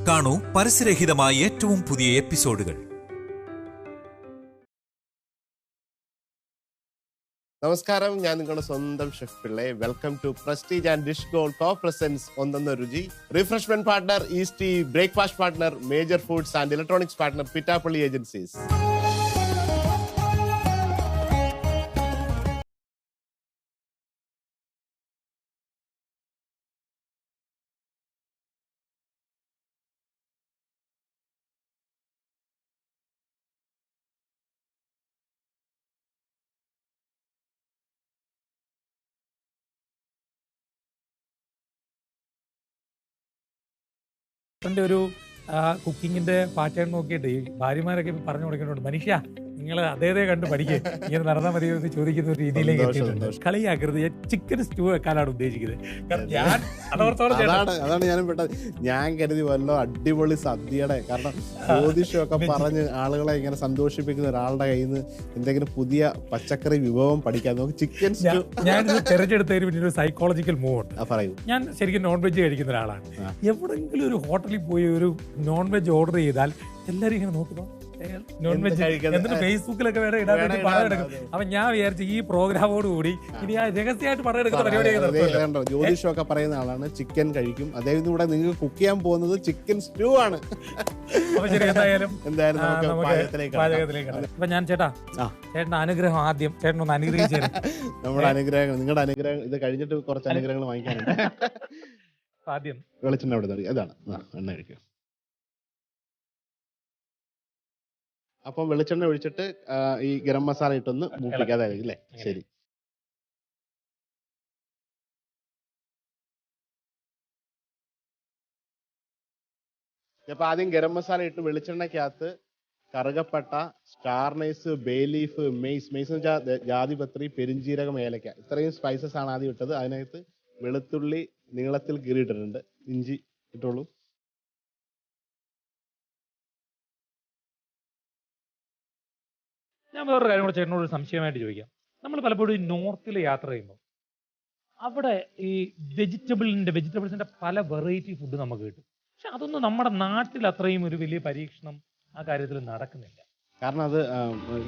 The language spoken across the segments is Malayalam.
കാണൂ പരസ്യരഹിതമായ ഏറ്റവും പുതിയ എപ്പിസോഡുകൾ. നമസ്കാരം, ഞാൻ നിങ്ങളുടെ സ്വന്തം chef Pillai. Welcome to Prestige and Dish Gold co presents ഒന്നെന്ന രുചി. Refreshment partner Eastea, breakfast partner major foods and electronics partner Pittappillil agencies. ഒരു കുക്കിങ്ങിന്റെ പാറ്റേൺ നോക്കിയിട്ട് ഈ ഭാര്യമാരൊക്കെ പറഞ്ഞു കൊടുക്കുന്നുണ്ട്, മനുഷ്യ നിങ്ങൾ അതേ കണ്ട് പഠിക്കുക, ഇങ്ങനെ നടന്നാൽ മതിയോ എന്ന് ചോദിക്കുന്ന ഒരു രീതിയിലേക്ക് എത്തിയിട്ടുണ്ട്. കളിയാക്കരുത്, ചിക്കൻ സ്റ്റൂ വെക്കാനാണ് ഉദ്ദേശിക്കുന്നത്. അതാണ് ഞാനും പെട്ടത്. ഞാൻ കരുതി വല്ലോ അടിപൊളി സദ്യയുടെ, കാരണം ജ്യോതിഷമൊക്കെ പറഞ്ഞ് ആളുകളെ ഇങ്ങനെ സന്തോഷിപ്പിക്കുന്ന ഒരാളുടെ കയ്യിൽ നിന്ന് എന്തെങ്കിലും പുതിയ പച്ചക്കറി വിഭവം പഠിക്കാൻ നോക്കി. ചിക്കൻ സ്റ്റൂ ഞാനിത് തെരഞ്ഞെടുത്തതിന് പിന്നെ ഒരു സൈക്കോളജിക്കൽ മൂവ് പറയൂ. ഞാൻ ശരിക്കും നോൺ വെജ് കഴിക്കുന്ന ഒരാളാണ്. എവിടെങ്കിലും ഒരു ഹോട്ടലിൽ പോയി ഒരു നോൺ വെജ് ഓർഡർ ചെയ്താൽ എല്ലാവരും ഇങ്ങനെ നോക്കുന്നു, നോൺ വെജ് എന്നിട്ട് ഫേസ്ബുക്കിലൊക്കെ വേറെ ഇടാൻ വേണ്ടി പടം എടുക്കും. അപ്പൊ ഞാൻ വിചാരിച്ചു ഈ പ്രോഗ്രാമോട് കൂടി ഇനി ആ രഹസ്യമായിട്ട് പടം എടുക്കുന്ന പരിപാടിയൊക്കെ. ജ്യോതിഷമൊക്കെ പറയുന്ന ആളാണ്, ചിക്കൻ കഴിക്കും. അദ്ദേഹത്തിന് കൂടെ നിങ്ങൾക്ക് കുക്ക് ചെയ്യാൻ പോകുന്നത് ചിക്കൻ സ്റ്റൂ ആണ്. അപ്പൊ ശരി, എന്തായാലും പാചകത്തിലേക്ക്. അപ്പൊ ഞാൻ ചേട്ടന്റെ അനുഗ്രഹം ആദ്യം ചേട്ടനൊന്ന് അനുഗ്രഹിച്ചു. നമ്മുടെ അനുഗ്രഹങ്ങൾ, നിങ്ങളുടെ അനുഗ്രഹം ഇത് കഴിഞ്ഞിട്ട് കുറച്ച് അനുഗ്രഹങ്ങൾ വാങ്ങിക്കാനുണ്ട്. ആദ്യം വെളിച്ചെണ്ണ അവിടെ തടി, അതാണ് എണ്ണ കഴിക്കുക. അപ്പം വെളിച്ചെണ്ണ ഒഴിച്ചിട്ട് ഈ ഗരം മസാല ഇട്ടൊന്ന് മൂപ്പിക്കാതായിരിക്കും അല്ലേ? ശരി. അപ്പൊ ആദ്യം ഗരം മസാല ഇട്ട് വെളിച്ചെണ്ണക്കകത്ത് കറുകപ്പട്ട, star anise, bay leaf, mace എന്ന് വെച്ചാൽ ജാതിപത്രി, പെരിഞ്ചീരകം, ഏലക്ക, ഇത്രയും സ്പൈസസ് ആണ് ആദ്യം ഇട്ടത്. അതിനകത്ത് വെളുത്തുള്ളി നീളത്തിൽ കീറിയിട്ടിട്ടുണ്ട്, ഇഞ്ചി ഇട്ടോളൂ. ഞാൻ വേറൊരു കാര്യം കൂടെ ചേട്ടനോട് സംശയമായിട്ട് ചോദിക്കാം. നമ്മൾ പലപ്പോഴും ഈ നോർത്തിൽ യാത്ര ചെയ്യുമ്പോൾ അവിടെ ഈ വെജിറ്റബിൾസിന്റെ പല വെറൈറ്റി ഫുഡ് നമുക്ക് കിട്ടും. പക്ഷെ അതൊന്നും നമ്മുടെ നാട്ടിൽ അത്രയും ഒരു വലിയ പരീക്ഷണം ആ കാര്യത്തിൽ നടക്കുന്നില്ല. കാരണം അത്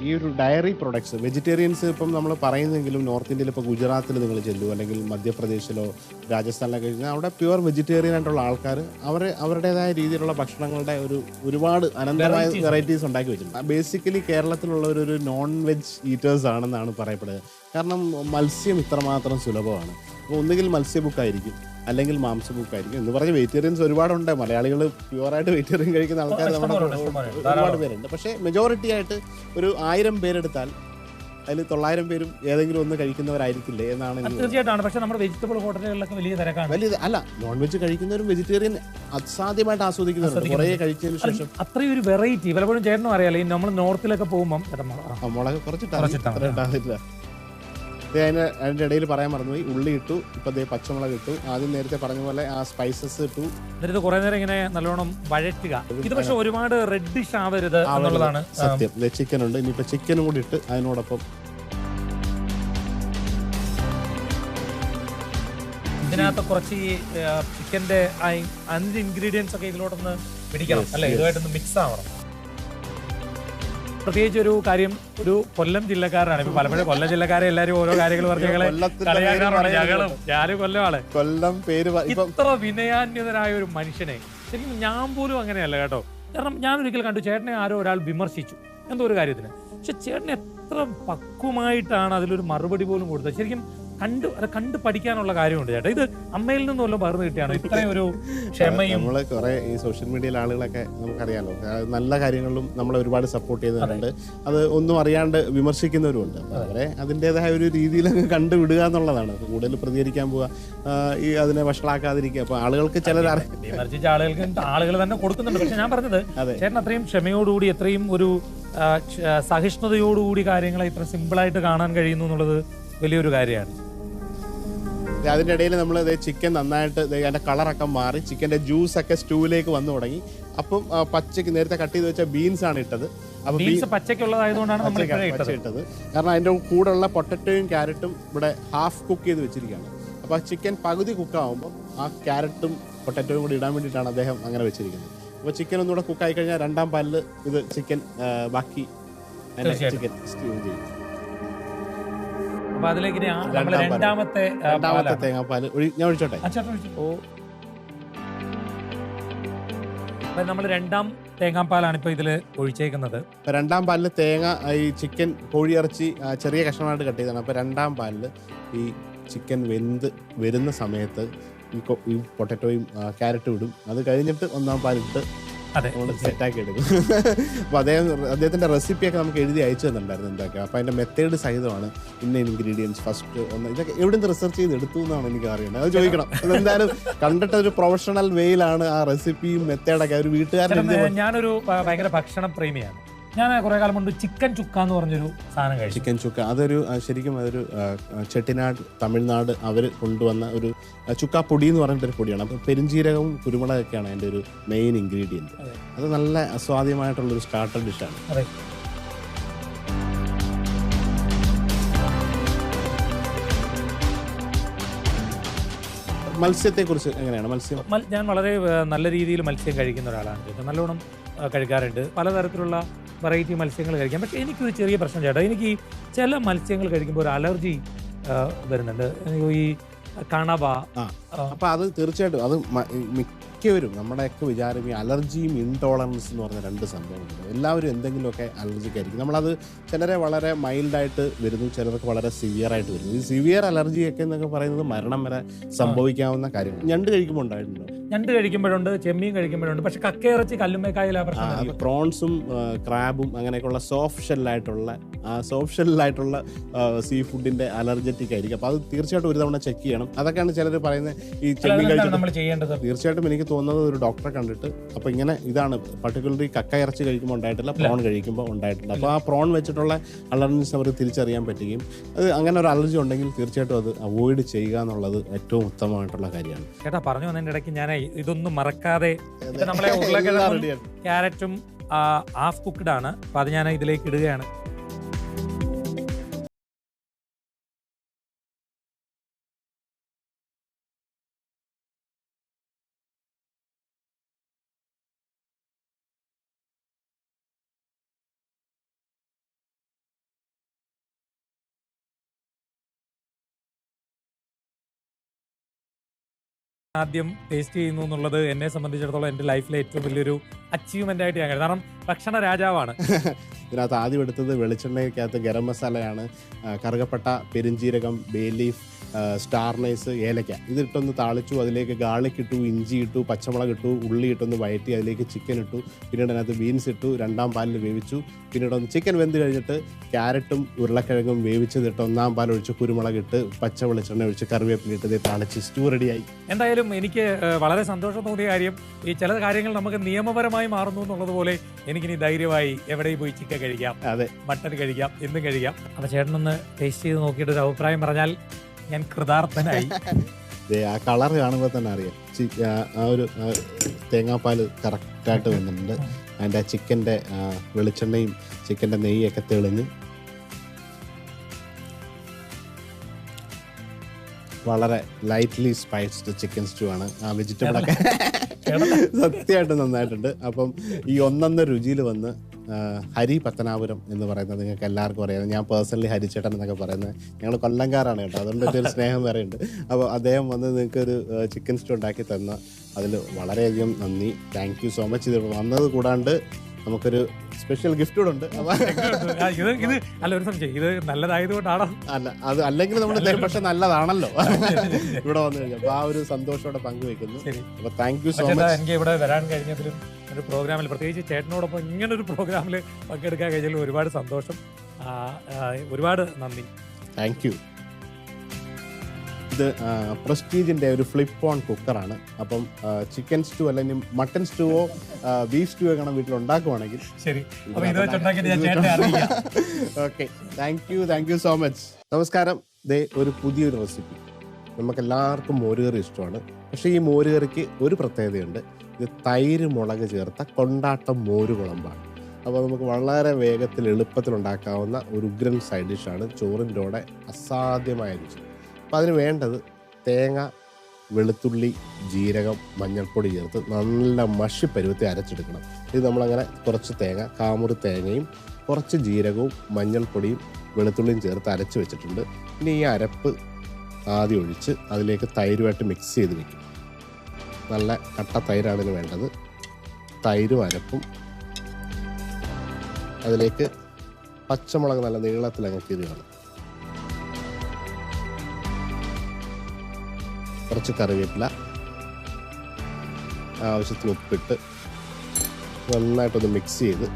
ഈ ഒരു ഡയറി പ്രൊഡക്ട്സ് വെജിറ്റേറിയൻസ് ഇപ്പം നമ്മൾ പറയുന്നെങ്കിലും നോർത്ത് ഇന്ത്യയിൽ ഇപ്പോൾ ഗുജറാത്തിൽ നിങ്ങൾ ചെല്ലൂ, അല്ലെങ്കിൽ മധ്യപ്രദേശിലോ രാജസ്ഥാനിലൊക്കെ കഴിഞ്ഞാൽ അവിടെ പ്യുവർ വെജിറ്റേറിയൻ ആയിട്ടുള്ള ആൾക്കാർ അവരുടേതായ രീതിയിലുള്ള ഭക്ഷണങ്ങളുടെ ഒരുപാട് അനന്തമായ വെറൈറ്റീസ് ഉണ്ടാക്കി വെച്ചിട്ടുണ്ട്. ബേസിക്കലി കേരളത്തിലുള്ള ഒരു നോൺ വെജ് ഈറ്റേഴ്സ് ആണെന്നാണ് പറയപ്പെടുന്നത്. കാരണം മത്സ്യം ഇത്രമാത്രം സുലഭമാണ്. അപ്പോൾ ഒന്നുകിൽ മത്സ്യബുക്കായിരിക്കും, അല്ലെങ്കിൽ മാംസബുക്കായിരിക്കും എന്ന് പറഞ്ഞ് വെജിറ്റേറിയൻസ് ഒരുപാടുണ്ട്. മലയാളികൾ പ്യുവറായിട്ട് വെജിറ്റേറിയൻ കഴിക്കുന്ന ആൾക്കാർ നമ്മുടെ ഒരുപാട് പേരുണ്ട്. പക്ഷേ മെജോറിറ്റി ആയിട്ട് ഒരു 1000 പേരെടുത്താൽ അതിൽ 900 പേരും ഏതെങ്കിലും ഒന്ന് കഴിക്കുന്നവരായിരിക്കില്ലേ എന്നാണ്. തീർച്ചയായിട്ടും. പക്ഷേ നമ്മുടെ വെജിറ്റബിൾ ഹോട്ടലുകളിലൊക്കെ വലിയ തിരക്കാണ്. വലിയ അല്ല, നോൺ വെജ് കഴിക്കുന്നവരും വെജിറ്റേറിയൻ അസാധ്യമായിട്ട് ആസ്വദിക്കുന്നവരുണ്ട് കുറേ കഴിച്ചതിന് ശേഷം. അത്രയും ഒരു വെറൈറ്റി പലപ്പോഴും ചേട്ടനും അറിയാലോ. നമ്മൾ നോർത്തിലൊക്കെ പോകുമ്പോൾ മുളക് കുറച്ചിട്ടില്ല. അതിന്റെ ഇടയിൽ പറയാൻ മറന്നുപോയി, ഉള്ളി ഇട്ടു, ഇപ്പൊ പച്ചമുളക് ഇട്ടു, ആദ്യം നേരത്തെ പറഞ്ഞ പോലെ ആ സ്പൈസസ് ഇട്ടു. എന്നിട്ട് കുറെ നേരം ഇങ്ങനെ നല്ലോണം വഴറ്റുക. ഇത് പക്ഷെ ഒരുപാട് റെഡിഷ് ആവരുത് എന്നുള്ളതാണ് സത്യം. ചിക്കൻ ഉണ്ട്, ഇനിയിപ്പോ ചിക്കനും കൂടി ഇട്ട് അതിനോടൊപ്പം ഇതിനകത്ത് കുറച്ച് ഈ ചിക്കന്റെ 5 ഇൻഗ്രീഡിയൻസ് ഒക്കെ ഇതിലോട്ടൊന്ന് പിടിക്കണം അല്ലെ, ഇതുമായിട്ടൊന്ന് മിക്സ് ആവണം. പ്രത്യേകിച്ച് ഒരു കാര്യം, ഒരു കൊല്ലം ജില്ലക്കാരാണ്. ഇപ്പൊ പലപ്പോഴും കൊല്ലം ജില്ലക്കാരെ എല്ലാരും ഓരോ കാര്യങ്ങൾ പറഞ്ഞ ഞാനും കൊല്ലമാണ്. കൊല്ലം പേര് ഇത്ര വിനയാന്യതനായ ഒരു മനുഷ്യനെ ശരിക്കും ഞാൻ പോലും അങ്ങനെയല്ല കേട്ടോ. കാരണം ഞാൻ ഒരിക്കൽ കണ്ടു, ചേട്ടനെ ആരോ ഒരാൾ വിമർശിച്ചു എന്തോ ഒരു കാര്യത്തിന്. പക്ഷെ ചേട്ടൻ എത്ര പക്വമായിട്ടാണ് അതിലൊരു മറുപടി പോലും കൊടുത്തത്. ശരിക്കും കണ്ട് പഠിക്കാനുള്ള കാര്യമുണ്ട് ചേട്ടാ. ഇത് അമ്മയിൽ നിന്നും വല്ലതും പകർന്നു കിട്ടിയാണ് ഇത്രയും ഒരു ക്ഷമയും. നമ്മള് കുറെ ഈ സോഷ്യൽ മീഡിയയിലെ ആളുകളൊക്കെ നമുക്കറിയാലോ, നല്ല കാര്യങ്ങളിലും നമ്മളെ ഒരുപാട് സപ്പോർട്ട് ചെയ്യുന്നുണ്ട്. അത് ഒന്നും അറിയാണ്ട് വിമർശിക്കുന്നവരുണ്ട്. അപ്പൊ അവരെ അതിൻ്റെതായ ഒരു രീതിയിൽ കണ്ടുവിടുക എന്നുള്ളതാണ്. കൂടുതൽ പ്രതികരിക്കാൻ പോവുക, ഈ അതിനെ വഷളാക്കാതിരിക്കുക. അപ്പൊ ആളുകൾക്ക് ചിലർ വിമർശിച്ച ആളുകൾ തന്നെ കൊടുക്കുന്നുണ്ട്. പക്ഷെ ഞാൻ പറഞ്ഞത് ചേട്ടൻ അത്രയും ക്ഷമയോടുകൂടി, എത്രയും ഒരു സഹിഷ്ണുതയോടുകൂടി കാര്യങ്ങളെ ഇത്ര സിമ്പിളായിട്ട് കാണാൻ കഴിയുന്നു എന്നുള്ളത് വലിയൊരു കാര്യമാണ്. അതിൻ്റെ ഇടയിൽ നമ്മൾ ചിക്കൻ നന്നായിട്ട് അതിൻ്റെ കളറൊക്കെ മാറി ചിക്കൻ്റെ ജ്യൂസൊക്കെ സ്റ്റൂവിലേക്ക് വന്നു തുടങ്ങി. അപ്പം പച്ചക്ക് നേരത്തെ കട്ട് ചെയ്ത് വെച്ച ബീൻസ് ആണ് ഇട്ടത്. പച്ചയിട്ടത് കാരണം അതിൻ്റെ കൂടെയുള്ള പൊട്ടറ്റോയും ക്യാരറ്റും ഇവിടെ ഹാഫ് കുക്ക് ചെയ്ത് വെച്ചിരിക്കുകയാണ്. അപ്പോൾ ചിക്കൻ പകുതി കുക്കാവുമ്പോൾ ആ ക്യാരറ്റും പൊട്ടറ്റോയും കൂടി ഇടാൻ വേണ്ടിയിട്ടാണ് അദ്ദേഹം അങ്ങനെ വെച്ചിരിക്കുന്നത്. അപ്പോൾ ചിക്കൻ ഒന്നുകൂടെ കുക്കായി കഴിഞ്ഞാൽ രണ്ടാം പാലിൽ ഇത് ചിക്കൻ ബാക്കി ചിക്കൻ സ്റ്റീവ് ചെയ്യും. അപ്പൊ അതിലേക്ക് രണ്ടാമത്തെ തേങ്ങാപ്പാൽ ഞാൻ ഒഴിച്ചോട്ടെ. നമ്മൾ രണ്ടാം തേങ്ങാപ്പാലാണ് ഇപ്പൊ ഇതിൽ ഒഴിച്ചേക്കുന്നത്. രണ്ടാം പാലിൽ തേങ്ങ ഈ ചിക്കൻ കോഴിയിറച്ചി ചെറിയ കഷ്ണമായിട്ട് കട്ട് ചെയ്താണ്. അപ്പോൾ രണ്ടാം പാലിൽ ഈ ചിക്കൻ വെന്ത് വരുന്ന സമയത്ത് ഈ പൊട്ടറ്റോയും ക്യാരറ്റും ഇടും. അത് കഴിഞ്ഞിട്ട് ഒന്നാം പാലിട്ട് നമ്മൾ സെറ്റാക്കി എടുക്കും. അപ്പോൾ അദ്ദേഹത്തിൻ്റെ റെസിപ്പിയൊക്കെ നമുക്ക് എഴുതി അയച്ചു തന്നിട്ടുണ്ടായിരുന്നു എന്തൊക്കെ. അപ്പോൾ അതിൻ്റെ മെത്തേഡ് സഹിതമാണ് ഇന്ന ഇൻഗ്രീഡിയൻസ് ഫസ്റ്റ് ഒന്ന് ഇതൊക്കെ എവിടെ നിന്ന് റിസർച്ച് ചെയ്ത് എടുത്തു എന്നാണ് എനിക്ക് അറിയേണ്ടത്. അത് ചോദിക്കണം. അതെന്തായാലും കണ്ടിട്ട് ഒരു പ്രൊഫഷണൽ വേയിലാണ് ആ റെസിപ്പിയും മെത്തേഡൊക്കെ ഒരു വീട്ടുകാരൻ. ഞാനൊരു ഭയങ്കര ഭക്ഷണ പ്രേമിയാണ്. ഞാൻ കുറെ കാലം കൊണ്ട് ചിക്കൻ ചുക്ക എന്ന് പറഞ്ഞൊരു സാധനം കഴിച്ചു. ചിക്കൻ ചുക്ക അതൊരു ശരിക്കും അതൊരു ചെട്ടിനാട് തമിഴ്നാട് അവർ കൊണ്ടുവന്ന ഒരു ചുക്ക പൊടി എന്ന് പറഞ്ഞിട്ടൊരു പൊടിയാണ്. അപ്പോൾ പെരുംജീരകവും കുരുമുളകൊക്കെയാണ് അതിൻ്റെ ഒരു മെയിൻ ഇൻഗ്രീഡിയൻറ്റ്. അത് നല്ല അസ്വാദ്യമായിട്ടുള്ളൊരു സ്റ്റാർട്ടർ ഡിഷാണ്. മത്സ്യത്തെക്കുറിച്ച് എങ്ങനെയാണ്? ഞാൻ വളരെ നല്ല രീതിയിൽ മത്സ്യം കഴിക്കുന്ന ഒരാളാണ്. നല്ലോണം കഴിക്കാറുണ്ട്. പലതരത്തിലുള്ള വെറൈറ്റി മത്സ്യങ്ങൾ കഴിക്കാം. പക്ഷേ എനിക്കൊരു ചെറിയ പ്രശ്നം ചേട്ടാ, എനിക്ക് ചില മത്സ്യങ്ങൾ കഴിക്കുമ്പോൾ ഒരു അലർജി വരുന്നുണ്ട്. ഈ കണവ. അപ്പോൾ അത് തീർച്ചയായിട്ടും അത് മിക്കവരും നമ്മുടെയൊക്കെ വിചാരം ഈ അലർജിയും ഇൻടോളറൻസ് എന്ന് പറഞ്ഞ രണ്ട് സംഭവങ്ങളുണ്ട്. എല്ലാവരും എന്തെങ്കിലുമൊക്കെ അലർജിക്കായിരിക്കും. നമ്മളത് ചിലരെ വളരെ മൈൽഡായിട്ട് വരുന്നു, ചിലർക്ക് വളരെ സിവിയറായിട്ട് വരുന്നു. ഈ സിവിയർ അലർജിയൊക്കെ എന്നൊക്കെ പറയുന്നത് മരണം വരെ സംഭവിക്കാവുന്ന കാര്യങ്ങൾ. ഞണ്ട് കഴിക്കുമ്പോൾ ഉണ്ടായിട്ടുണ്ടോ? ഞണ്ട് കഴിക്കുമ്പോഴുണ്ട്, ചെമ്മീൻ കഴിക്കുമ്പോഴുണ്ട്. പക്ഷെ കക്കയിറച്ചി കല്ലുമ്മേക്കായ പ്രശ്നം. പ്രോൺസും ക്രാബും അങ്ങനെയൊക്കെയുള്ള സോഫ്റ്റ് ഷെല്ലായിട്ടുള്ള സീ ഫുഡിന്റെ അലർജറ്റിക് ആയിരിക്കും. അപ്പോൾ അത് തീർച്ചയായിട്ടും ഒരു തവണ ചെക്ക് ചെയ്യണം. അതൊക്കെയാണ് ചിലർ പറയുന്നത്. ഈ ചെമ്മീൻ കഴിച്ചിട്ട് തീർച്ചയായിട്ടും എനിക്ക് തോന്നുന്നത് ഒരു ഡോക്ടറെ കണ്ടിട്ട് അപ്പോൾ ഇങ്ങനെ ഇതാണ് പർട്ടിക്കുലർലി കക്ക ഇറച്ചി കഴിക്കുമ്പോൾ ഉണ്ടായിട്ടില്ല, പ്രോൺ കഴിക്കുമ്പോൾ ഉണ്ടായിട്ടുണ്ട്. അപ്പോൾ ആ പ്രോൺ വെച്ചിട്ടുള്ള അലർജീസ് അവർ തിരിച്ചറിയാൻ പറ്റുകയും അത് അങ്ങനെ ഒരു അലർജി ഉണ്ടെങ്കിൽ തീർച്ചയായിട്ടും അത് അവോയ്ഡ് ചെയ്യുക എന്നുള്ളത് ഏറ്റവും ഉത്തമമായിട്ടുള്ള കാര്യമാണ്. ചേട്ടാ പറഞ്ഞു വന്നതിൻ്റെ ഇടയ്ക്ക് ഞാൻ ഇതൊന്നും മറക്കാതെ നമ്മളെ ഉരുളക്കിഴങ്ങും ക്യാരറ്റും ഹാഫ് കുക്ക്ഡ് ആണ്. അപ്പൊ അത് ഞാൻ ഇതിലേക്ക് ഇടുകയാണ്. ആദ്യം ടേസ്റ്റ് ചെയ്യുന്നു എന്നുള്ളത് എന്നെ സംബന്ധിച്ചിടത്തോളം എൻ്റെ ലൈഫിലെ ഏറ്റവും വലിയൊരു അച്ചീവ്മെന്റ് ആയിട്ട് ഞാൻ കാരണം ഭക്ഷണ രാജാവാണ്. ഇതിനകത്ത് ആദ്യം എടുത്തത് വെളിച്ചെണ്ണയ്ക്കകത്ത് ഗരം മസാലയാണ്. കറുകപ്പട്ട, പെരുംജീരകം, ബേ ലീഫ്, സ്റ്റാർ നൈസ്, ഏലക്ക ഇതിട്ടൊന്ന് താളിച്ചു. അതിലേക്ക് ഗാർലിക് ഇട്ടു, ഇഞ്ചി ഇട്ടു, പച്ചമുളക് ഇട്ടു, ഉള്ളി ഇട്ടൊന്ന് വഴറ്റി അതിലേക്ക് ചിക്കൻ ഇട്ടു. പിന്നീട് അതിനകത്ത് ബീൻസ് ഇട്ടു, രണ്ടാം പാലിൽ വേവിച്ചു. പിന്നീട് ഒന്ന് ചിക്കൻ വെന്ത് കഴിഞ്ഞിട്ട് ക്യാരറ്റും ഉരുളക്കിഴങ്ങും വേവിച്ചതിട്ട് ഒന്നാം പാൽ ഒഴിച്ച് കുരുമുളക് ഇട്ട് പച്ച വെളിച്ചെണ്ണ ഒഴിച്ച് കറിവേപ്പില ഇട്ട് താളിച്ച് സ്റ്റൂ റെഡിയായി. എന്തായാലും എനിക്ക് വളരെ സന്തോഷം തോന്നിയ കാര്യം ഈ ചില കാര്യങ്ങൾ നമുക്ക് നിയമപരമായി മാറുന്നു എന്നുള്ളത് പോലെ എനിക്കിനി ധൈര്യമായി എവിടെയും പോയി ചിക്കൻ കഴിക്കാം, അതെ മട്ടൻ കഴിക്കാം, എന്തും കഴിക്കാം. അപ്പൊ ചേട്ടനൊന്ന് ടേസ്റ്റ് ചെയ്ത് നോക്കിയിട്ട് ഒരു അഭിപ്രായം പറഞ്ഞാൽ ഞാൻ കൃതാർത്ഥനായി. ആ കളർ കാണുമ്പോൾ തന്നെ അറിയാം ആ ഒരു തേങ്ങാപ്പാൽ കറക്റ്റായിട്ട് വന്നിട്ടുണ്ട്. അതിൻ്റെ ചിക്കൻ്റെ വെളിച്ചെണ്ണയും ചിക്കൻ്റെ നെയ്യൊക്കെ തെളിഞ്ഞ് വളരെ ലൈറ്റ്ലി സ്പൈസ്ഡ് ചിക്കൻ സ്റ്റൂ ആണ്. ആ വെജിറ്റബിളൊക്കെ സത്യമായിട്ട് നന്നായിട്ടുണ്ട്. അപ്പം ഈ ഒന്നൊന്ന രുചിയിൽ വന്ന് ഹരി പത്തനാപുരം എന്ന് പറയുന്നത് നിങ്ങൾക്ക് എല്ലാവർക്കും അറിയാം. ഞാൻ പേഴ്സണലി ഹരിച്ചേട്ടൻ എന്നൊക്കെ പറയുന്നത് ഞങ്ങൾ കൊല്ലംകാരാണ് കേട്ടോ, അതുകൊണ്ട് എൻ്റെ ഒരു സ്നേഹം വേറെ ഉണ്ട്. അപ്പോൾ അദ്ദേഹം വന്ന് നിങ്ങൾക്കൊരു ചിക്കൻ സ്റ്റൂ ഉണ്ടാക്കി തന്ന അതിൽ വളരെയധികം നന്ദി. Thank you so much. ഇത് വന്നത് കൂടാണ്ട് നമുക്കൊരു സ്പെഷ്യൽ ഗിഫ്റ്റ് കൂടെ ഉണ്ട്. അല്ല ഒരു സംശയം, ഇത് നല്ലതായതുകൊണ്ടാണോ? അല്ല, അത് അല്ലെങ്കിൽ നമ്മൾ പക്ഷെ നല്ലതാണല്ലോ ഇവിടെ വന്നു കഴിഞ്ഞാൽ. അപ്പോൾ ആ ഒരു സന്തോഷത്തോടെ പങ്കുവെക്കുന്നു. അപ്പോൾ താങ്ക് യു സോ മച്ച്. എനിക്ക് ഇവിടെ വരാൻ കഴിഞ്ഞതിലും ഒരു പ്രോഗ്രാമിൽ പ്രത്യേകിച്ച് ചേട്ടനോടൊപ്പം ഇങ്ങനൊരു പ്രോഗ്രാമിൽ പങ്കെടുക്കാൻ കഴിഞ്ഞതിൽ ഒരുപാട് സന്തോഷം. ഒരുപാട് നന്ദി. Thank you. ഇത് പ്രസ്റ്റീജിൻ്റെ ഒരു ഫ്ലിപ്പ് ഓൺ കുക്കറാണ്. അപ്പം ചിക്കൻ സ്റ്റൂ അല്ലെങ്കിൽ മട്ടൺ സ്റ്റൂവോ ബീഫ് സ്റ്റൂവോ കാണാൻ വീട്ടിൽ ഉണ്ടാക്കുവാണെങ്കിൽ ശരി. Okay, thank you so much. നമസ്കാരം. ദേ ഒരു പുതിയൊരു റെസിപ്പി. നമുക്കെല്ലാവർക്കും മോരുകറി ഇഷ്ടമാണ്. പക്ഷേ ഈ മോരുകറിക്ക് ഒരു പ്രത്യേകതയുണ്ട്. ഇത് തൈര് മുളക് ചേർത്ത കൊണ്ടാട്ടം മോര് കുളമ്പാണ്. അപ്പോൾ നമുക്ക് വളരെ വേഗത്തിൽ എളുപ്പത്തിൽ ഉണ്ടാക്കാവുന്ന ഒരു ഉഗ്രൻ സൈഡ് ഡിഷാണ്. ചോറിൻ്റെ കൂടെ അസാധ്യമായ രുചി. അപ്പോൾ അതിന് വേണ്ടത് തേങ്ങ, വെളുത്തുള്ളി, ജീരകം, മഞ്ഞൾപ്പൊടി ചേർത്ത് നല്ല മഷി പരുവത്തിൽ അരച്ചെടുക്കണം. ഇത് നമ്മളങ്ങനെ കുറച്ച് തേങ്ങ, കാമുറി തേങ്ങയും കുറച്ച് ജീരകവും മഞ്ഞൾപ്പൊടിയും വെളുത്തുള്ളിയും ചേർത്ത് അരച്ച് വെച്ചിട്ടുണ്ട്. ഇനി ഈ അരപ്പ് ആദ്യം ഒഴിച്ച് അതിലേക്ക് തൈരുമായിട്ട് മിക്സ് ചെയ്ത് വെക്കും. നല്ല കട്ട തൈരാണ് ഇതിന് വേണ്ടത്. തൈരും അരപ്പും അതിലേക്ക് പച്ചമുളക് നല്ല നീളത്തിൽ അങ്ങ് കീറുകയാണ്. കുറച്ച് കറിവേപ്പില, ആവശ്യത്തിന് ഉപ്പിട്ട് നന്നായിട്ടൊന്ന് മിക്സ് ചെയ്ത്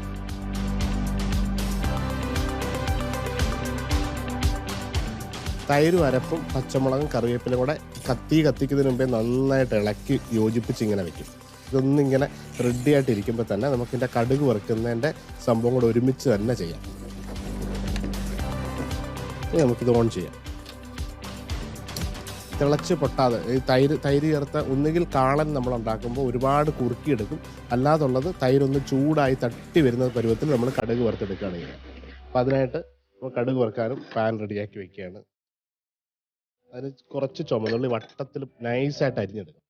തൈരും അരപ്പും പച്ചമുളകും കറിവേപ്പിലും കൂടെ കത്തിക്കുന്നതിന് മുമ്പേ നന്നായിട്ട് ഇളക്കി യോജിപ്പിച്ച് ഇങ്ങനെ വെക്കും. ഇതൊന്നിങ്ങനെ റെഡി ആയിട്ട് ഇരിക്കുമ്പോൾ തന്നെ നമുക്കിതിൻ്റെ കടുക് വറുക്കുന്നതിൻ്റെ സംഭവം കൂടെ ഒരുമിച്ച് തന്നെ ചെയ്യാം. ഇനി നമുക്കിത് ഓൺ ചെയ്യാം. തിളച്ച് പൊട്ടാതെ ഈ തൈര് ചേർത്ത ഒന്നുകിൽ കാളൻ നമ്മൾ ഉണ്ടാക്കുമ്പോൾ ഒരുപാട് കുറുക്കിയെടുക്കും. അല്ലാതുള്ളത് തൈരൊന്ന് ചൂടായി തട്ടി വരുന്ന പരുവത്തിൽ നമ്മൾ കടുക് വറുത്തെടുക്കുകയാണ് ചെയ്യുക. അപ്പം അതിനായിട്ട് നമ്മൾ കടുക് വറുക്കാനും പാൻ റെഡിയാക്കി വെക്കുകയാണ്. അതിന് കുറച്ച് ചുമന്നുള്ളി വട്ടത്തിൽ നൈസായിട്ട് അരിഞ്ഞെടുക്കും.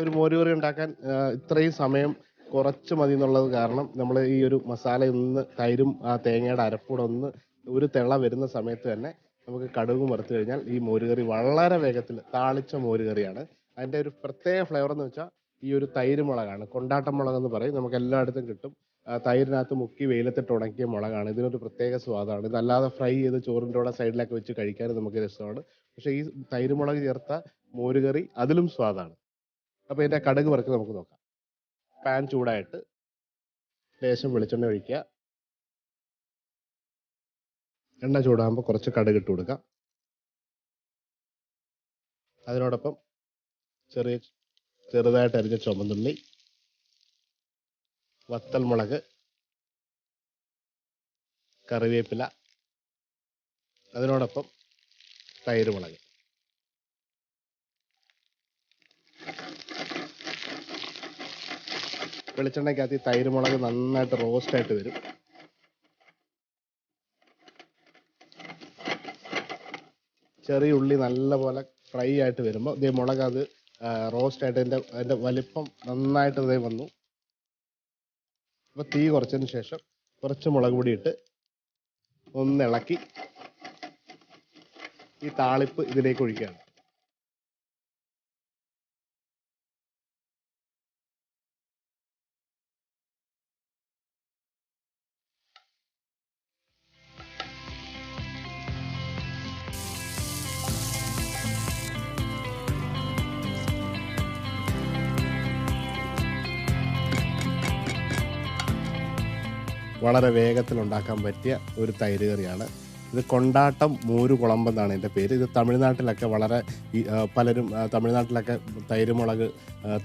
ഒരു മോരുകറി ഉണ്ടാക്കാൻ ഇത്രയും സമയം കുറച്ച് മതി എന്നുള്ളത് കാരണം നമ്മൾ ഈ ഒരു മസാല ഒന്ന് തൈരും ആ തേങ്ങയുടെ അരപ്പൂടെ ഒന്ന് ഒരു തിള വരുന്ന സമയത്ത് തന്നെ നമുക്ക് കടുകും വറുത്ത് കഴിഞ്ഞാൽ ഈ മോരുകറി വളരെ വേഗത്തിൽ താളിച്ച മോരുകറിയാണ്. അതിൻ്റെ ഒരു പ്രത്യേക ഫ്ലേവർ എന്ന് വെച്ചാൽ ഈ ഒരു തൈര് മുളകാണ്. കൊണ്ടാട്ടം മുളക് എന്ന് പറയും, നമുക്ക് എല്ലായിടത്തും കിട്ടും. തൈരിനകത്ത് മുക്കി വെയിലത്തിട്ട് ഉണക്കിയ മുളകാണ്. ഇതിനൊരു പ്രത്യേക സ്വാദാണ്. ഇതല്ലാതെ ഫ്രൈ ചെയ്ത് ചോറിൻ്റെ കൂടെ സൈഡിലൊക്കെ വെച്ച് കഴിക്കാനും നമുക്ക് രസമാണ്. പക്ഷേ ഈ തൈര് മുളക് ചേർത്ത മോരുകറി അതിലും സ്വാദാണ്. അപ്പോൾ ഇതിൻ്റെ കടുക് വറുക്ക് നമുക്ക് നോക്കാം. പാൻ ചൂടായിട്ട് ലേശം വെളിച്ചെണ്ണ ഒഴിക്കുക. എണ്ണ ചൂടാകുമ്പോൾ കുറച്ച് കടുക് ഇട്ട് കൊടുക്കാം. അതിനോടൊപ്പം ചെറുതായിട്ട് അരിഞ്ഞ ചുമന്നുള്ളി, വത്തൽമുളക്, കറിവേപ്പില, അതിനോടൊപ്പം തൈര് മുളക്. വെളിച്ചെണ്ണയ്ക്കകത്ത് ഈ തൈര് മുളക് നന്നായിട്ട് റോസ്റ്റായിട്ട് വരും. ചെറിയ ഉള്ളി നല്ലപോലെ ഫ്രൈ ആയിട്ട് വരുമ്പോൾ ഇതേ മുളക് അത് റോസ്റ്റായിട്ട് അതിൻ്റെ വലിപ്പം നന്നായിട്ട് ഇതേ വന്നു. അപ്പോൾ തീ കുറച്ചതിന് ശേഷം കുറച്ച് മുളക് പൊടി ഇട്ട് ഒന്ന് ഇളക്കി ഈ താളിപ്പ് ഇതിലേക്ക് ഒഴിക്കുകയാണ്. വളരെ വേഗത്തിൽ ഉണ്ടാക്കാൻ പറ്റിയ ഒരു തൈര് കറിയാണ് ഇത്. കൊണ്ടാട്ടം മോര് കുളമ്പെന്നാണ് എൻ്റെ പേര്. ഇത് തമിഴ്നാട്ടിലൊക്കെ വളരെ പലരും തമിഴ്നാട്ടിലൊക്കെ തൈരുമുളക്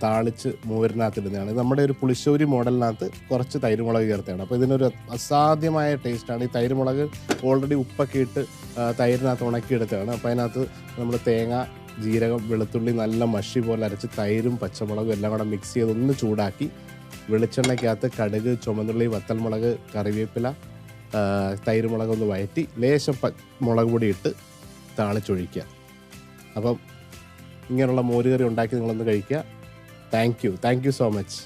താളിച്ച് മോരിനകത്തിടുന്നതാണ്. നമ്മുടെ ഒരു പുളിശ്ശേരി മോഡലിനകത്ത് കുറച്ച് തൈരുമുളക് ചേർത്താണ്. അപ്പോൾ ഇതിനൊരു അസാധ്യമായ ടേസ്റ്റാണ്. ഈ തൈരുമുളക് ഓൾറെഡി ഉപ്പൊക്കെ ഇട്ട് തൈരിനകത്ത് ഉണക്കിയെടുത്തതാണ്. അപ്പോൾ അതിനകത്ത് നമ്മൾ തേങ്ങ, ജീരകം, വെളുത്തുള്ളി നല്ല മഷി പോലെ അരച്ച് തൈരും പച്ചമുളകും എല്ലാം കൂടെ മിക്സ് ചെയ്ത് ഒന്ന് ചൂടാക്കി വെളിച്ചെണ്ണയ്ക്കകത്ത് കടുക്, ചുമന്നുള്ളി, വത്തൽമുളക്, കറിവേപ്പില, തൈര് മുളക് ഒന്ന് വഴറ്റി ലേശം മുളക് പൊടി ഇട്ട് താളിച്ചൊഴിക്കുക. അപ്പം ഇങ്ങനെയുള്ള മോരുകറി ഉണ്ടാക്കി നിങ്ങളൊന്ന് കഴിക്കുക. Thank you so much.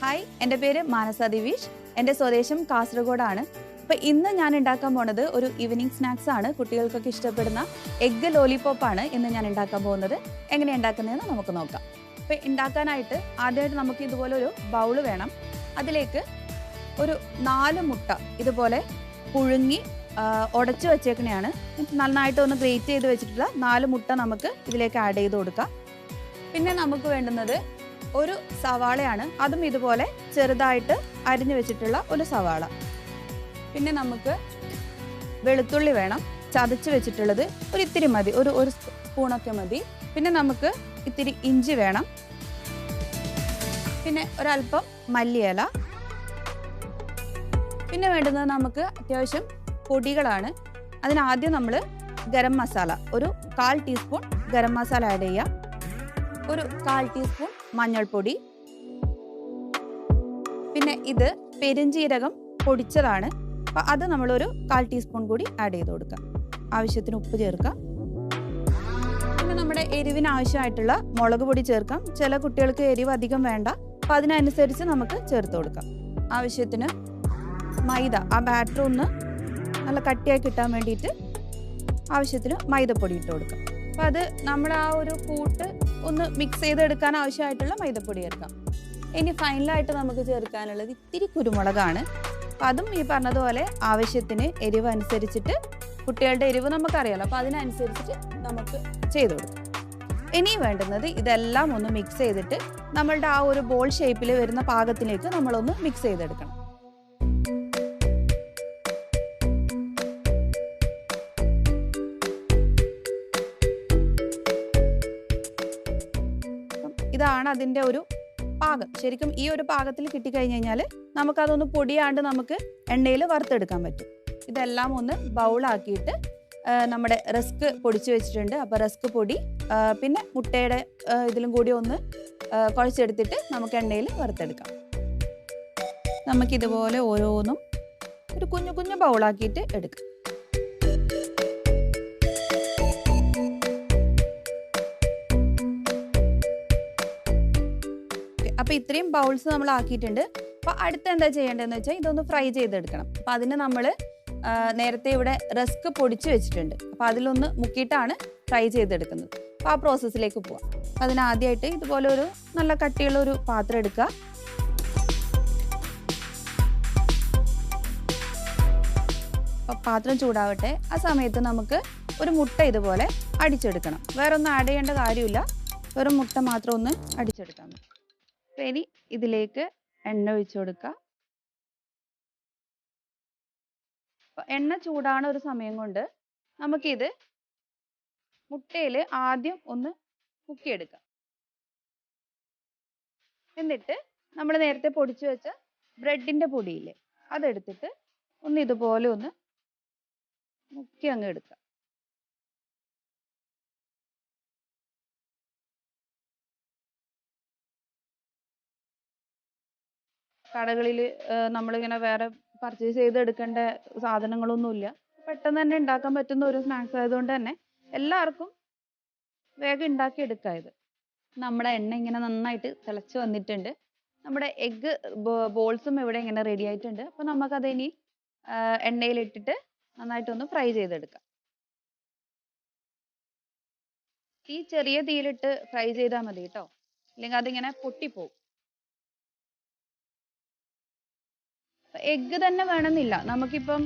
Hi, എൻ്റെ പേര് മാനസ ദിവീഷ്. എൻ്റെ സ്വദേശം കാസർഗോഡാണ്. അപ്പോൾ ഇന്ന് ഞാൻ ഉണ്ടാക്കാൻ പോണത് ഒരു ഈവനിങ് സ്നാക്സ് ആണ്. കുട്ടികൾക്കൊക്കെ ഇഷ്ടപ്പെടുന്ന എഗ്ഗ് ലോലിപോപ്പാണ് ഇന്ന് ഞാൻ ഉണ്ടാക്കാൻ പോകുന്നത്. എങ്ങനെയാണ് ഉണ്ടാക്കുന്നതെന്ന് നമുക്ക് നോക്കാം. അപ്പോൾ ഉണ്ടാക്കാനായിട്ട് ആദ്യമായിട്ട് നമുക്ക് ഇതുപോലെ ഒരു ബൗള് വേണം. അതിലേക്ക് ഒരു 4 മുട്ട ഇതുപോലെ പുഴുങ്ങി ഉടച്ച് വെച്ചേക്കണെയാണ്. നന്നായിട്ട് ഒന്ന് ഗ്രേറ്റ് ചെയ്ത് വെച്ചിട്ടുള്ള 4 മുട്ട നമുക്ക് ഇതിലേക്ക് ആഡ് ചെയ്ത് കൊടുക്കാം. പിന്നെ നമുക്ക് വേണ്ടുന്നത് ഒരു സവാളയാണ്. അതും ഇതുപോലെ ചെറുതായിട്ട് അരിഞ്ഞു വെച്ചിട്ടുള്ള ഒരു സവാള. പിന്നെ നമുക്ക് വെളുത്തുള്ളി വേണം, ചതച്ച് വെച്ചിട്ടുള്ളത് ഒരു ഇത്തിരി മതി, ഒരു സ്പൂണൊക്കെ മതി. പിന്നെ നമുക്ക് ഇത്തിരി ഇഞ്ചി വേണം. പിന്നെ ഒരല്പം മല്ലിയില. പിന്നെ വേണ്ടുന്നത് നമുക്ക് അത്യാവശ്യം പൊടികളാണ്. അതിനാദ്യം നമ്മൾ ഗരം മസാല, ഒരു 1/4 ടീസ്പൂൺ ഗരം മസാല ആഡ് ചെയ്യാം. ഒരു 1/4 ടീസ്പൂൺ മഞ്ഞൾപ്പൊടി. പിന്നെ ഇത് പെരുംജീരകം പൊടിച്ചതാണ്. അപ്പം അത് നമ്മളൊരു 1/4 ടീസ്പൂൺ കൂടി ആഡ് ചെയ്ത് കൊടുക്കാം. ആവശ്യത്തിന് ഉപ്പ് ചേർക്കാം. പിന്നെ നമ്മുടെ എരിവിന് ആവശ്യമായിട്ടുള്ള മുളക് പൊടി ചേർക്കാം. ചില കുട്ടികൾക്ക് എരിവ് അധികം വേണ്ട, അപ്പം അതിനനുസരിച്ച് നമുക്ക് ചേർത്ത് കൊടുക്കാം. ആവശ്യത്തിന് മൈദ, ആ ബാറ്റർ ഒന്ന് നല്ല കട്ടിയായി കിട്ടാൻ വേണ്ടിയിട്ട് ആവശ്യത്തിന് മൈദപ്പൊടി ഇട്ട് കൊടുക്കാം. അപ്പം അത് നമ്മുടെ ആ ഒരു കൂട്ട് ഒന്ന് മിക്സ് ചെയ്തെടുക്കാൻ ആവശ്യമായിട്ടുള്ള മൈദപ്പൊടി ചേർക്കാം. ഇനി ഫൈനലായിട്ട് നമുക്ക് ചേർക്കാനുള്ളത് ഇത്തിരി കുരുമുളകാണ്. അപ്പം അതും ഈ പറഞ്ഞതുപോലെ ആവശ്യത്തിന് എരിവ് അനുസരിച്ചിട്ട്, കുട്ടികളുടെ എരിവ് നമുക്കറിയാലോ, അപ്പോൾ അതിനനുസരിച്ചിട്ട് നമുക്ക് ചെയ്ത് കൊടുക്കാം. ഇനി വേണ്ടുന്നത് ഇതെല്ലാം ഒന്ന് മിക്സ് ചെയ്തിട്ട് നമ്മളുടെ ആ ഒരു ബോൾ ഷേപ്പിൽ വരുന്ന പാകത്തിലേക്ക് നമ്മളൊന്ന് മിക്സ് ചെയ്തെടുക്കണം. ഇതാണ് അതിൻ്റെ ഒരു പാകം. ശരിക്കും ഈ ഒരു പാകത്തിൽ കിട്ടിക്കഴിഞ്ഞ് കഴിഞ്ഞാൽ നമുക്കതൊന്ന് പൊടിയാണ്ട് നമുക്ക് എണ്ണയിൽ വറുത്തെടുക്കാൻ പറ്റും. ഇതെല്ലാം ഒന്ന് ബൗളാക്കിയിട്ട് നമ്മുടെ റസ്ക് പൊടിച്ച് വെച്ചിട്ടുണ്ട്. അപ്പോൾ റസ്ക് പൊടി പിന്നെ മുട്ടയുടെ ഇതിലും കൂടി ഒന്ന് കുഴച്ചെടുത്തിട്ട് നമുക്ക് എണ്ണയിൽ വറുത്തെടുക്കാം. നമുക്കിതുപോലെ ഓരോന്നും ഒരു കുഞ്ഞു കുഞ്ഞു ബൗളാക്കിയിട്ട് എടുക്കാം. അപ്പോൾ ഇത്രയും ബൗൾസ് നമ്മൾ ആക്കിയിട്ടുണ്ട്. അപ്പോൾ അടുത്ത എന്താ ചെയ്യേണ്ടതെന്ന് വെച്ചാൽ ഇതൊന്ന് ഫ്രൈ ചെയ്തെടുക്കണം. അപ്പോൾ അതിന് നമ്മൾ നേരത്തെ ഇവിടെ റസ്ക് പൊടിച്ച് വെച്ചിട്ടുണ്ട്. അപ്പോൾ അതിലൊന്ന് മുക്കിയിട്ടാണ് ഫ്രൈ ചെയ്തെടുക്കുന്നത്. അപ്പോൾ ആ പ്രോസസ്സിലേക്ക് പോവാം. അപ്പോൾ അതിനാദ്യമായിട്ട് ഇതുപോലെ ഒരു നല്ല കട്ടിയുള്ള ഒരു പാത്രം എടുക്കുക. അപ്പോൾ പാത്രം ചൂടാവട്ടെ. ആ സമയത്ത് നമുക്ക് ഒരു മുട്ട ഇതുപോലെ അടിച്ചെടുക്കണം. വേറെ ഒന്നും ആഡ് ചെയ്യേണ്ട കാര്യമില്ല, വെറും മുട്ട മാത്രം ഒന്ന് അടിച്ചെടുക്കാൻ മതി. അപ്പോൾ ഇനി ഇതിലേക്ക് എണ്ണ ഒഴിച്ചു കൊടുക്കുക. എണ്ണ ചൂടാണ് ഒരു സമയം കൊണ്ട് നമുക്കിത് മുട്ടയിൽ ആദ്യം ഒന്ന് മുക്കിയെടുക്കാം. എന്നിട്ട് നമ്മൾ നേരത്തെ പൊടിച്ചു വെച്ച ബ്രെഡിൻ്റെ പൊടിയില്ലേ, അതെടുത്തിട്ട് ഒന്ന് ഇതുപോലെ ഒന്ന് മുക്കി അങ്ങ് എടുക്കുക. കടകളിൽ നമ്മളിങ്ങനെ വേറെ പർച്ചേസ് ചെയ്തെടുക്കേണ്ട സാധനങ്ങളൊന്നുമില്ല. പെട്ടെന്ന് തന്നെ ഉണ്ടാക്കാൻ പറ്റുന്ന ഒരു സ്നാക്സ് ആയതുകൊണ്ട് തന്നെ എല്ലാവർക്കും വേഗം ഉണ്ടാക്കി എടുക്കാം. ഇത് നമ്മുടെ എണ്ണ ഇങ്ങനെ നന്നായിട്ട് തിളച്ച് വന്നിട്ടുണ്ട്. നമ്മുടെ എഗ്ഗ് ബോൾസും ഇവിടെ ഇങ്ങനെ റെഡി ആയിട്ടുണ്ട്. അപ്പോൾ നമുക്കത് ഇനി എണ്ണയിലിട്ടിട്ട് നന്നായിട്ടൊന്ന് ഫ്രൈ ചെയ്തെടുക്കാം. ഈ ചെറിയ തീയിലിട്ട് ഫ്രൈ ചെയ്താൽ മതി കേട്ടോ, അല്ലെങ്കിൽ അതിങ്ങനെ പൊട്ടിപ്പോവും. എഗ്ഗ് തന്നെ വേണമെന്നില്ല, നമുക്കിപ്പം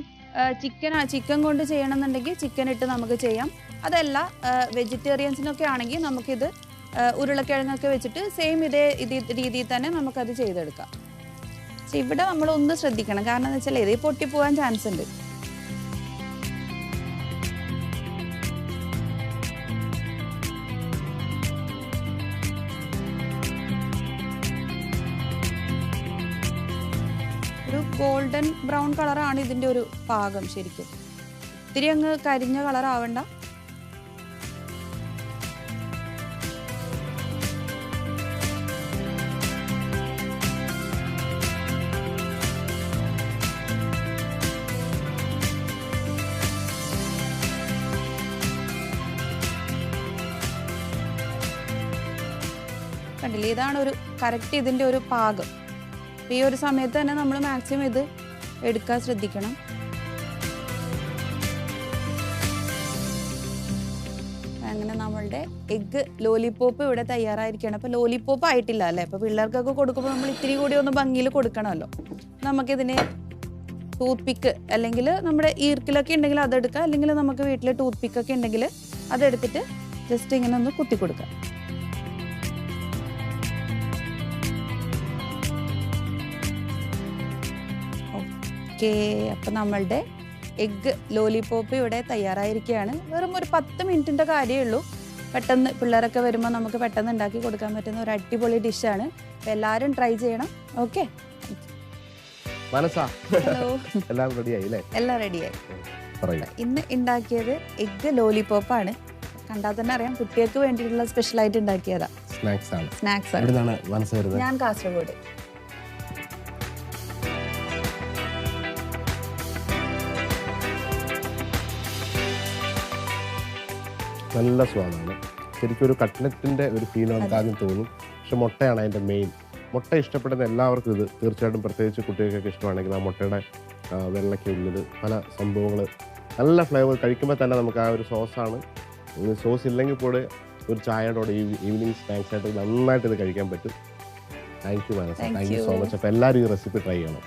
ചിക്കൻ കൊണ്ട് ചെയ്യണമെന്നുണ്ടെങ്കിൽ ചിക്കൻ ഇട്ട് നമുക്ക് ചെയ്യാം. അതല്ല വെജിറ്റേറിയൻസിനൊക്കെ ആണെങ്കിൽ നമുക്കിത് ഉരുളക്കിഴങ്ങൊക്കെ വെച്ചിട്ട് സെയിം ഇതേ രീതിയിൽ തന്നെ നമുക്കത് ചെയ്തെടുക്കാം. പക്ഷെ ഇവിടെ നമ്മളൊന്ന് ശ്രദ്ധിക്കണം, കാരണം എന്ന് വെച്ചാൽ ഇത് പൊട്ടിപ്പോവാൻ ചാൻസ് ഉണ്ട്. ഒരു ഗോൾഡൻ ബ്രൗൺ കളറാണ് ഇതിൻ്റെ ഒരു പാകം. ശരിക്കും ഇത്തിരി അങ്ങ് കരിഞ്ഞ കളർ ആവണ്ട. കണ്ടില്ലേ, ഇതാണ് ഒരു കറക്റ്റ് ഇതിൻ്റെ ഒരു പാകം. ഈ ഒരു സമയത്ത് തന്നെ നമ്മൾ മാക്സിമം ഇത് എടുക്കാൻ ശ്രദ്ധിക്കണം. അങ്ങനെ നമ്മളുടെ എഗ്ഗ് ലോലിപോപ്പ് ഇവിടെ തയ്യാറായിരിക്കണം. അപ്പോൾ ലോലിപോപ്പ് ആയിട്ടില്ല അല്ലേ, അപ്പോൾ പിള്ളേർക്കൊക്കെ കൊടുക്കുമ്പോൾ നമ്മൾ ഇത്തിരി കൂടി ഒന്ന് ഭംഗിയിൽ കൊടുക്കണമല്ലോ. നമുക്കിതിന് ടൂത്ത് പിക്ക് അല്ലെങ്കിൽ നമ്മുടെ ഈർക്കിലൊക്കെ ഉണ്ടെങ്കിൽ അതെടുക്കാം, അല്ലെങ്കിൽ നമുക്ക് വീട്ടിൽ ടൂത്ത് പിക്കൊക്കെ ഉണ്ടെങ്കിൽ അതെടുത്തിട്ട് ജസ്റ്റ് ഇങ്ങനെ ഒന്ന് കുത്തി കൊടുക്കാം. ഓക്കെ, അപ്പം നമ്മളുടെ എഗ്ഗ് ലോലിപോപ്പ് ഇവിടെ തയ്യാറായിരിക്കുകയാണ്. വെറും ഒരു 10 മിനിറ്റിൻ്റെ കാര്യമേ ഉള്ളൂ. പെട്ടെന്ന് പിള്ളേരൊക്കെ വരുമ്പോൾ നമുക്ക് പെട്ടെന്ന് ഉണ്ടാക്കി കൊടുക്കാൻ പറ്റുന്ന ഒരു അടിപൊളി ഡിഷാണ്. അപ്പം എല്ലാവരും ട്രൈ ചെയ്യണം. ഓക്കെ, ഹലോ, എല്ലാം റെഡിയായി അല്ലേ? എല്ലാം റെഡിയായി. ഇന്ന് ഉണ്ടാക്കിയത് എഗ്ഗ് ലോലിപോപ്പാണ്. കണ്ടാൽ തന്നെ അറിയാം കുട്ടികൾക്ക് വേണ്ടിയിട്ടുള്ള സ്പെഷ്യലായിട്ട് ഉണ്ടാക്കിയതാ. സ്നാക്സ് ആണ്. ഞാൻ കാസർഗോഡ്. നല്ല സ്വാദാണ്. ശരിക്കും ഒരു കട്ട്ലറ്റിൻ്റെ ഒരു ഫീൽ നമുക്ക് ആദ്യം തോന്നും. പക്ഷെ മുട്ടയാണ് അതിൻ്റെ മെയിൻ. മുട്ട ഇഷ്ടപ്പെടുന്ന എല്ലാവർക്കും ഇത് തീർച്ചയായിട്ടും, പ്രത്യേകിച്ച് കുട്ടികൾക്കൊക്കെ ഇഷ്ടമാണെങ്കിൽ ആ മുട്ടയുടെ വെള്ളയ്ക്കുള്ളിൽ പല സംഭവങ്ങൾ, നല്ല ഫ്ലേവർ. കഴിക്കുമ്പോൾ തന്നെ നമുക്ക് ആ ഒരു സോസാണ്. സോസ് ഇല്ലെങ്കിൽ കൂടെ ഒരു ചായയുടെ കൂടെ ഈവനിങ് സ്നാക്സ് ആയിട്ട് നന്നായിട്ട് ഇത് കഴിക്കാൻ പറ്റും. താങ്ക് യു മനസ്സ്, താങ്ക് യു സോ മച്ച്. അപ്പോൾ എല്ലാവരും ഈ റെസിപ്പി ട്രൈ ചെയ്യണം.